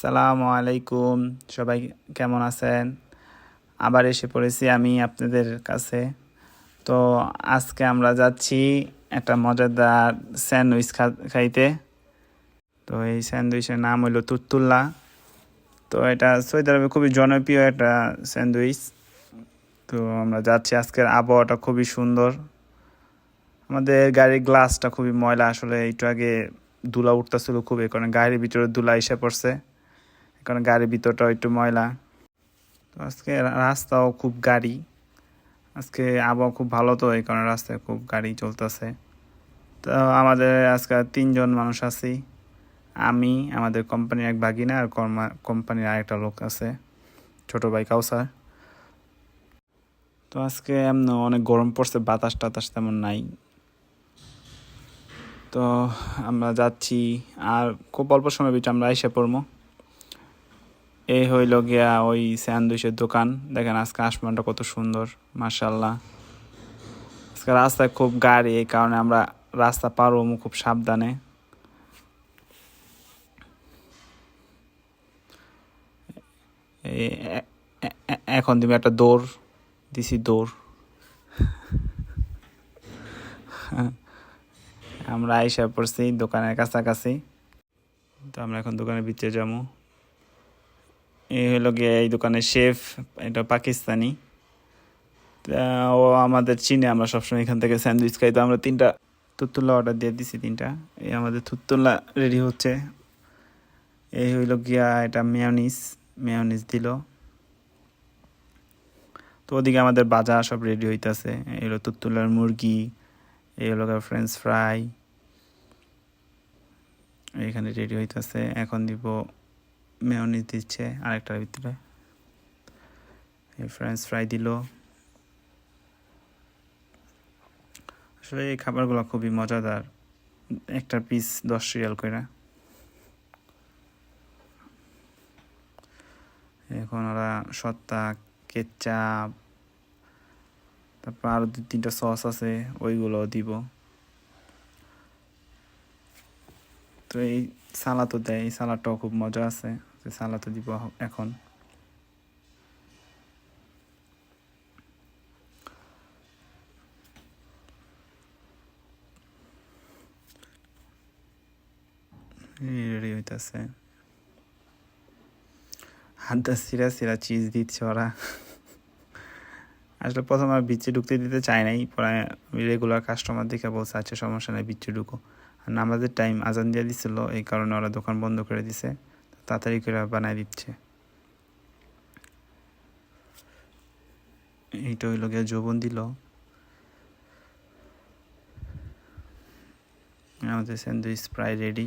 আসসালামু আলাইকুম, সবাই কেমন আছেন? আবার এসে পড়েছি আমি আপনাদের কাছে। তো আজকে আমরা যাচ্ছি একটা মজাদার স্যান্ডউইচ খাইতে। তো এই স্যান্ডউইচের নাম হলো তুত্তুল্লা। তো এটা সৌদি আরবে খুবই জনপ্রিয় একটা স্যান্ডউইচ। তো আমরা যাচ্ছি, আজকের আবহাওয়াটা খুবই সুন্দর। আমাদের গাড়ির গ্লাসটা খুবই ময়লা, আসলে একটু আগে ধুলা উঠতেছিল খুব, এই কারণে গাড়ির ভিতরে ধুলা এসে পড়ছে, কারণ গাড়ির ভিতরটাও একটু ময়লা। তো আজকে রাস্তাও খুব গাড়ি, আজকে আবহাওয়া খুব ভালো, তো এই কারণে রাস্তায় খুব গাড়ি চলতেছে। তো আমাদের আজকে 3জন মানুষ আছি, আমি, আমাদের কোম্পানির এক ভাগিনা আর কোম্পানির আরেকটা লোক আছে, ছোট ভাই কাউসার। তো আজকে এমন অনেক গরম পড়ছে, বাতাস টাতাস তেমন নাই। তো আমরা যাচ্ছি, আর খুব অল্প সময়ের ভিতরে আমরা এসে পড়বো। এই হইল গিয়া ওই স্যান্ডউইচের দোকান। দেখেন আজকে আসমানটা কত সুন্দর, মাশাআল্লাহ। আজকে রাস্তায় খুব গাড়ি, এই কারণে আমরা রাস্তা পার হবো খুব সাবধানে। এখন তুমি একটা দৌড় দিছি, দৌড়। আমরা আইসা পড়ছি দোকানের কাছাকাছি। তো আমরা এখন দোকানের ভিতরে যাবো। এই হলো গিয়ে এই দোকানের শেফ, এটা পাকিস্তানি। ও আমাদের চিনে, আমরা সবসময় এখান থেকে স্যান্ডউইচ খাই। তো আমরা 3টা তুত্তুল্লা অর্ডার দিয়ে দিছি, 3টা। এই আমাদের তুত্তুল্লা রেডি হচ্ছে। এই হইল গিয়া এটা মেয়োনিজ দিল। তো ওদিকে আমাদের বাজা সব রেডি হইতেছে। এই হলো তুত্তুল্লার মুরগি, এই হলো ফ্রেঞ্চ ফ্রাই, এখানে রেডি হইতেছে। এখন দিব মেয়োনিজ, দিচ্ছে আরেকটার ভিতরে। এই ফ্রেঞ্চ ফ্রাই দিল। আসলে এই খাবারগুলো খুবই মজাদার, একটা পিস 10 রিয়াল করে। এখন ওরা সত্তা, কেচাপ, তারপর আরো 2-3টা সস আছে, ওইগুলো দিব। তো এই সালাদও দেয়, এই সালাদটাও খুব মজা আছে, সালাদও দিব এখন। রেডি হইতেছে। হাতটা সিরা চিজ দিচ্ছে ওরা। আসলে প্রথম আর বিচে ঢুকতে দিতে চাই নাই, পরে আমি রেগুলার কাস্টমার দেখে বলছে আচ্ছা সমস্যা নেই, বিচে ঢুকো। আর নামাজের টাইম আজান দিয়ে দিছিল, এই কারণে ওরা দোকান বন্ধ করে দিছে, তাড়াতাড়ি করে বানাই দিচ্ছে। এইটা হইল গিয়ে যৌবন দিল। আমাদের স্যান্ডউইচ প্রায় রেডি।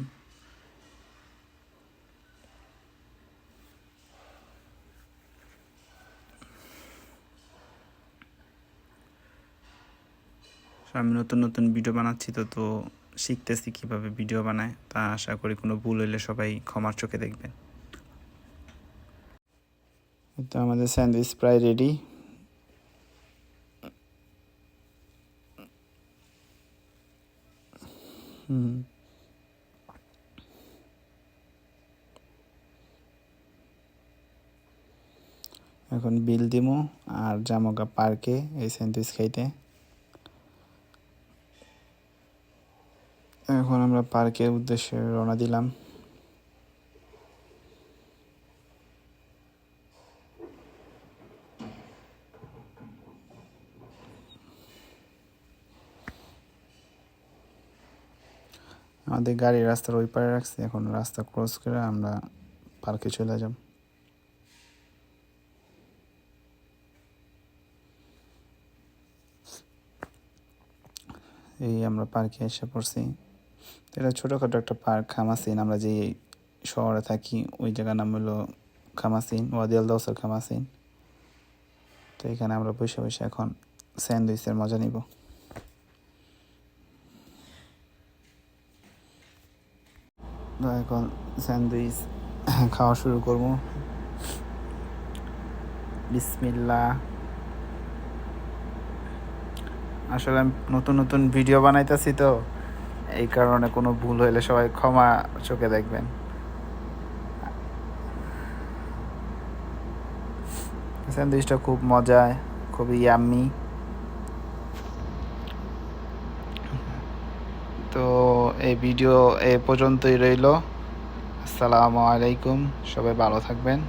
আমি নতুন নতুন ভিডিও বানাচ্ছি, তো শিখতেছি কীভাবে ভিডিও বানায়। তা আশা করি কোনো ভুল হইলে সবাই ক্ষমার চোখে দেখবেন। তো আমাদের স্যান্ডউইচ প্রায় রেডি। এখন বিল দিমু আর জামগা পার্কে এই স্যান্ডউইচ খাইতে। এখন আমরা পার্কের উদ্দেশ্যে রওনা দিলাম। আমাদের গাড়ি রাস্তার ওই পারে রাখছি, এখন রাস্তা ক্রস করে আমরা পার্কে চলে যাব। এই আমরা পার্কে এসে পড়ছি। এটা ছোটোখাটো একটা পার্ক, খামাসিন। আমরা যে শহরে থাকি ওই জায়গার নাম হলো খামাসিন, ওয়াদি আল দাউসার খামাসিন। তো এখানে আমরা বসে বসে এখন স্যান্ডউইচের মজা নিব। এখন স্যান্ডউইচ খাওয়া শুরু করবো। বিসমিল্লাহ। আসলে আমি নতুন নতুন ভিডিও বানাইতেছি, তো এই কারণে কোনো ভুল হইলে সবাই ক্ষমা চোখে দেখবেন। স্যান্ডউইচটা খুব মজায়, খুবই ইয়াম্মি। তো এই ভিডিও এ পর্যন্তই রইল। আসসালামু আলাইকুম, সবাই ভালো থাকবেন।